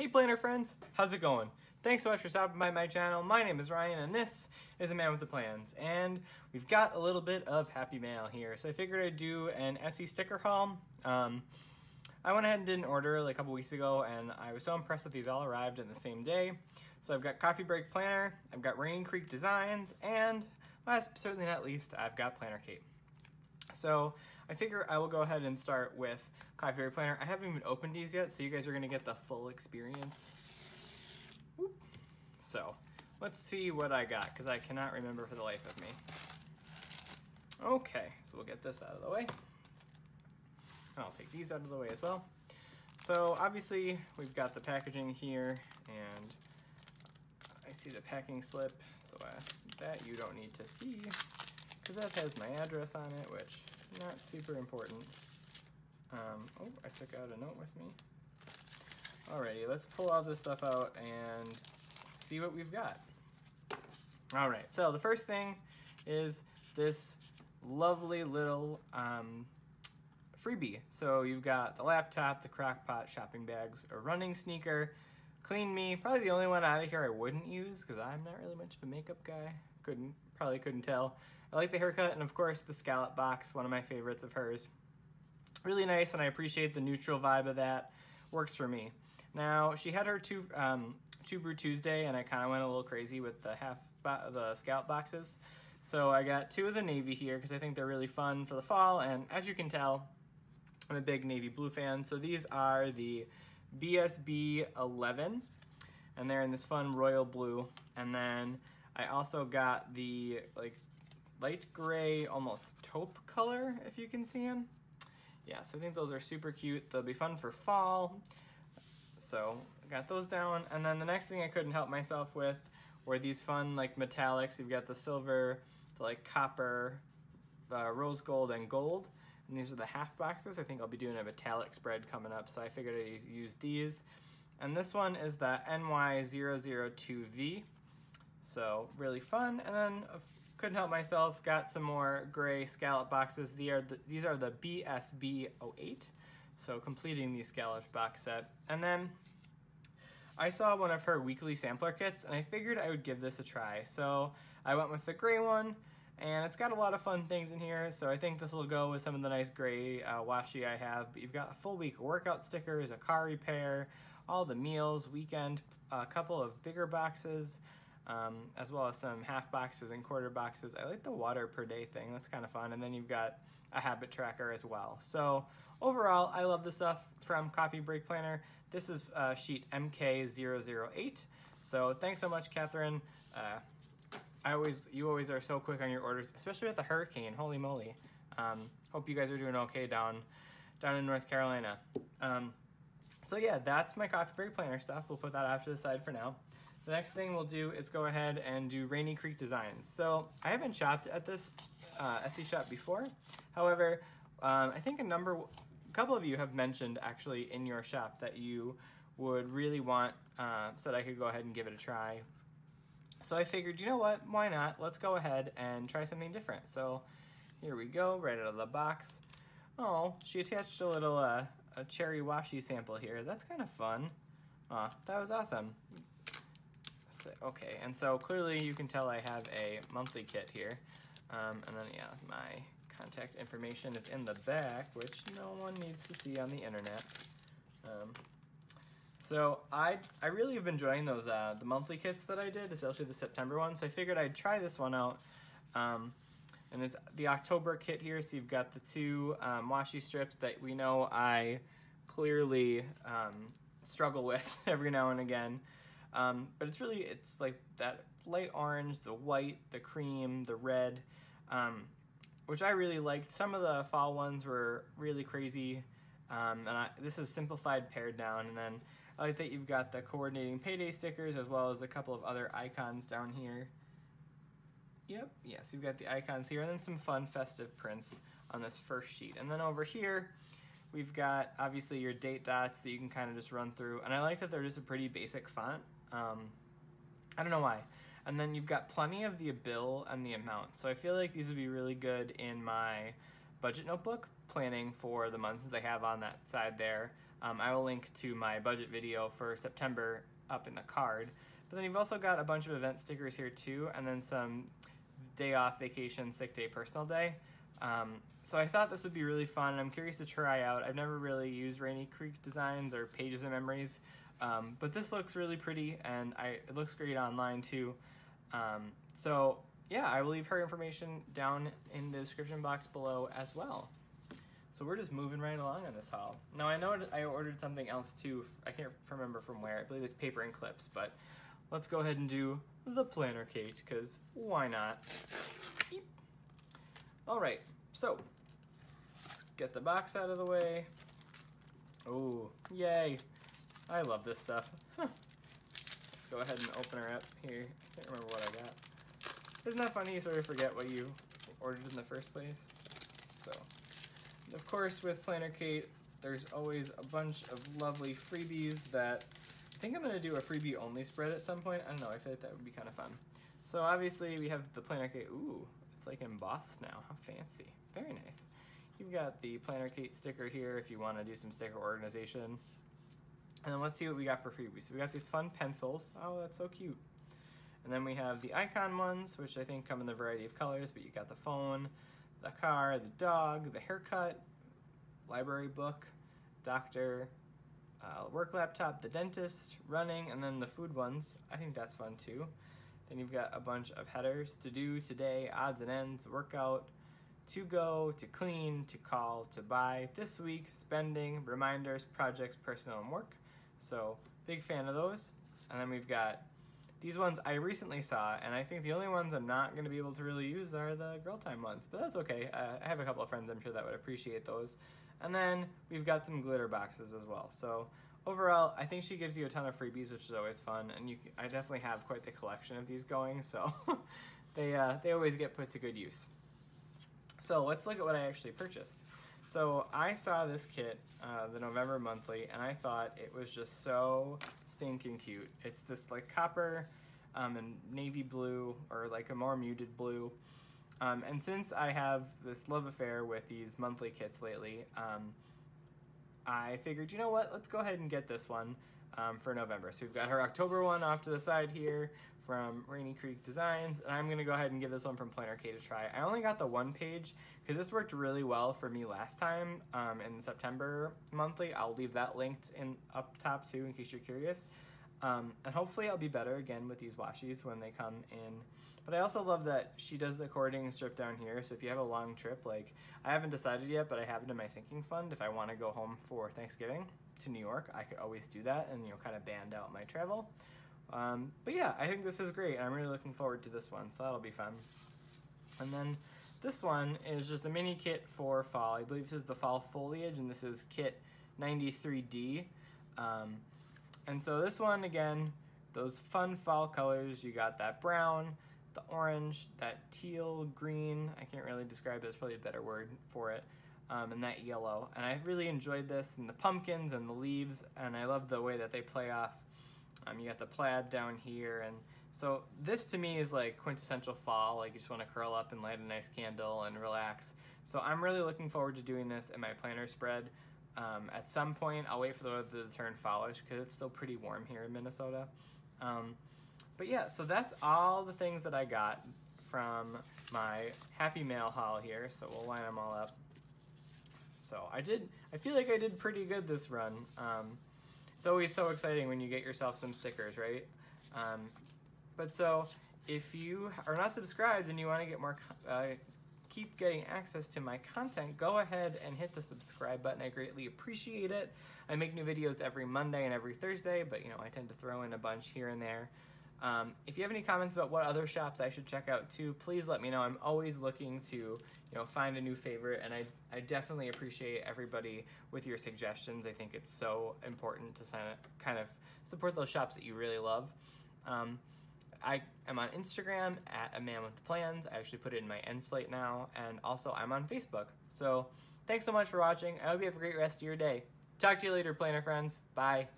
Hey planner friends, how's it going? Thanks so much for stopping by my channel. My name is Ryan and this is A Man with the Plans. And we've got a little bit of happy mail here. So I figured I'd do an Etsy sticker haul. I went ahead and did an order like a couple weeks ago and I was so impressed that these all arrived in the same day. So I've got CoffeeBreakPlanner, I've got RainyCreekDesigns, and last but certainly not least, I've got PlannerKate. So I figure I will go ahead and start with CoffeeBreakPlanner. I haven't even opened these yet, so you guys are gonna get the full experience. Whoop. So let's see what I got, because I cannot remember for the life of me. Okay, so we'll get this out of the way. And I'll take these out of the way as well. So obviously we've got the packaging here, and I see the packing slip, so that you don't need to see, because that has my address on it, which is not super important. Oh, I took out a note with me. Alrighty, let's pull all this stuff out and see what we've got. Alright, so the first thing is this lovely little freebie. So you've got the laptop, the crock pot, shopping bags, a running sneaker, Clean Me, probably the only one out of here I wouldn't use because I'm not really much of a makeup guy. Probably couldn't tell. I like the haircut, and of course the scallop box, one of my favorites of hers. Really nice, and I appreciate the neutral vibe of that. Works for me. Now, she had her two Brew Tuesday, and I kind of went a little crazy with the scallop boxes. So I got two of the navy here because I think they're really fun for the fall, and as you can tell, I'm a big navy blue fan. So these are the BSB 11, and they're in this fun royal blue. And then I also got the like light gray, almost taupe color, if you can see them. Yeah, so I think those are super cute. They'll be fun for fall. So I got those down. And then the next thing I couldn't help myself with were these fun like metallics. You've got the silver, the like copper, rose gold, and gold. And these are the half boxes. I think I'll be doing a metallic spread coming up, so I figured I'd use these. And this one is the NY002V. So really fun. And then couldn't help myself, got some more gray scallop boxes. These are the BSB 08. So completing the scallop box set. And then I saw one of her weekly sampler kits and I figured I would give this a try. So I went with the gray one, and it's got a lot of fun things in here. So I think this will go with some of the nice gray washi I have. But you've got a full week workout stickers, a car repair, all the meals, weekend, a couple of bigger boxes, as well as some half boxes and quarter boxes. I like the water per day thing, that's kind of fun. And then you've got a habit tracker as well. So overall, I love the stuff from CoffeeBreakPlanner. This is sheet MK008. So thanks so much, Catherine. You always are so quick on your orders, especially with the hurricane, holy moly. Hope you guys are doing okay down in North Carolina. So yeah, that's my CoffeeBreakPlanner stuff. We'll put that off to the side for now. The next thing we'll do is go ahead and do RainyCreekDesigns. So I haven't shopped at this Etsy shop before. However, I think a couple of you have mentioned actually in your shop that you would really want, so that I could go ahead and give it a try. So I figured, you know what, why not? Let's go ahead and try something different. So here we go, right out of the box. Oh, she attached a little a cherry washi sample here. That's kind of fun. Aw, that was awesome. Okay, and so clearly you can tell I have a monthly kit here. And then, yeah, my contact information is in the back, which no one needs to see on the internet. So I really have been enjoying those the monthly kits that I did, especially the September one. So I figured I'd try this one out. And it's the October kit here. So you've got the two washi strips that we know I clearly struggle with every now and again. But it's like that light orange, the white, the cream, the red, which I really liked. Some of the fall ones were really crazy. And this is simplified, pared down, and then I like that you've got the coordinating payday stickers as well as a couple of other icons down here. Yep, yeah, so you've got the icons here and then some fun festive prints on this first sheet. And then over here, we've got obviously your date dots that you can kind of just run through. And I like that they're just a pretty basic font. I don't know why. And then you've got plenty of the bill and the amount. So I feel like these would be really good in my budget notebook, planning for the months I have on that side there. I will link to my budget video for September up in the card. But then you've also got a bunch of event stickers here too, and then some day off, vacation, sick day, personal day. So I thought this would be really fun, and I'm curious to try out. I've never really used RainyCreekDesigns or Pages and Memories, but this looks really pretty, and it looks great online too. So yeah, I will leave her information down in the description box below as well. So we're just moving right along on this haul. Now I know I ordered something else too. I can't remember from where. I believe it's paper and clips, but let's go ahead and do the PlannerKate, because why not? Eep. All right, so let's get the box out of the way. Oh, yay. I love this stuff. Let's go ahead and open her up here. I can't remember what I got. Isn't that funny? You sort of forget what you ordered in the first place. So, of course, with PlannerKate, there's always a bunch of lovely freebies that I think I'm going to do a freebie only spread at some point. I don't know, I feel like that would be kind of fun. So obviously we have the PlannerKate. Ooh, it's like embossed now. How fancy. Very nice. You've got the PlannerKate sticker here if you want to do some sticker organization. And then let's see what we got for freebies. So we got these fun pencils. Oh, that's so cute. And then we have the icon ones, which I think come in a variety of colors, but you got the phone, the car, the dog, the haircut, library book, doctor, work laptop, the dentist, running, and then the food ones. I think that's fun too. Then you've got a bunch of headers: to do, today, odds and ends, workout, to go, to clean, to call, to buy, this week, spending, reminders, projects, personal, and work. So big fan of those. And then we've got these ones I recently saw, and I think the only ones I'm not going to be able to really use are the Girl Time ones, but that's okay. I have a couple of friends I'm sure that would appreciate those. And then we've got some glitter boxes as well. So overall, I think she gives you a ton of freebies, which is always fun, and I definitely have quite the collection of these going, so they always get put to good use. So let's look at what I actually purchased. So I saw this kit, the November monthly, and I thought it was just so stinking cute. It's this like copper and navy blue, or like a more muted blue. And since I have this love affair with these monthly kits lately, I figured, you know what, let's go ahead and get this one for November. So we've got her October one off to the side here from RainyCreekDesigns, and I'm going to go ahead and give this one from PlannerKate a try. I only got the one page because this worked really well for me last time in the September monthly. I'll leave that linked up top too in case you're curious. And hopefully I'll be better again with these washies when they come in. But I also love that she does the cording strip down here, so if you have a long trip, like I haven't decided yet, but I have it in my sinking fund. If I want to go home for Thanksgiving to New York, I could always do that and, you know, kind of band out my travel. But yeah, I think this is great. I'm really looking forward to this one, so that'll be fun. And then this one is just a mini kit for fall. I believe this is the fall foliage, and this is kit 93D. And so this one, again, those fun fall colors. You got that brown, the orange, that teal, green. I can't really describe it. It's probably a better word for it. And that yellow. And I really enjoyed this, and the pumpkins and the leaves, and I love the way that they play off. You got the plaid down here, and so this to me is like quintessential fall. Like you just want to curl up and light a nice candle and relax. So I'm really looking forward to doing this in my planner spread. At some point, I'll wait for the weather to turn fallish because it's still pretty warm here in Minnesota. But yeah, so that's all the things that I got from my Happy Mail haul here. So we'll line them all up. So I feel like I did pretty good this run. It's always so exciting when you get yourself some stickers, right? But so if you are not subscribed and you want to get more, keep getting access to my content, go ahead and hit the subscribe button. I greatly appreciate it. I make new videos every Monday and every Thursday, but you know, I tend to throw in a bunch here and there. If you have any comments about what other shops I should check out too, please let me know. I'm always looking to, you know, find a new favorite, and I definitely appreciate everybody with your suggestions. I think it's so important to kind of support those shops that you really love. I am on Instagram at @amanwithplans. I actually put it in my end slate now, and also I'm on Facebook. So thanks so much for watching. I hope you have a great rest of your day. Talk to you later, planner friends. Bye.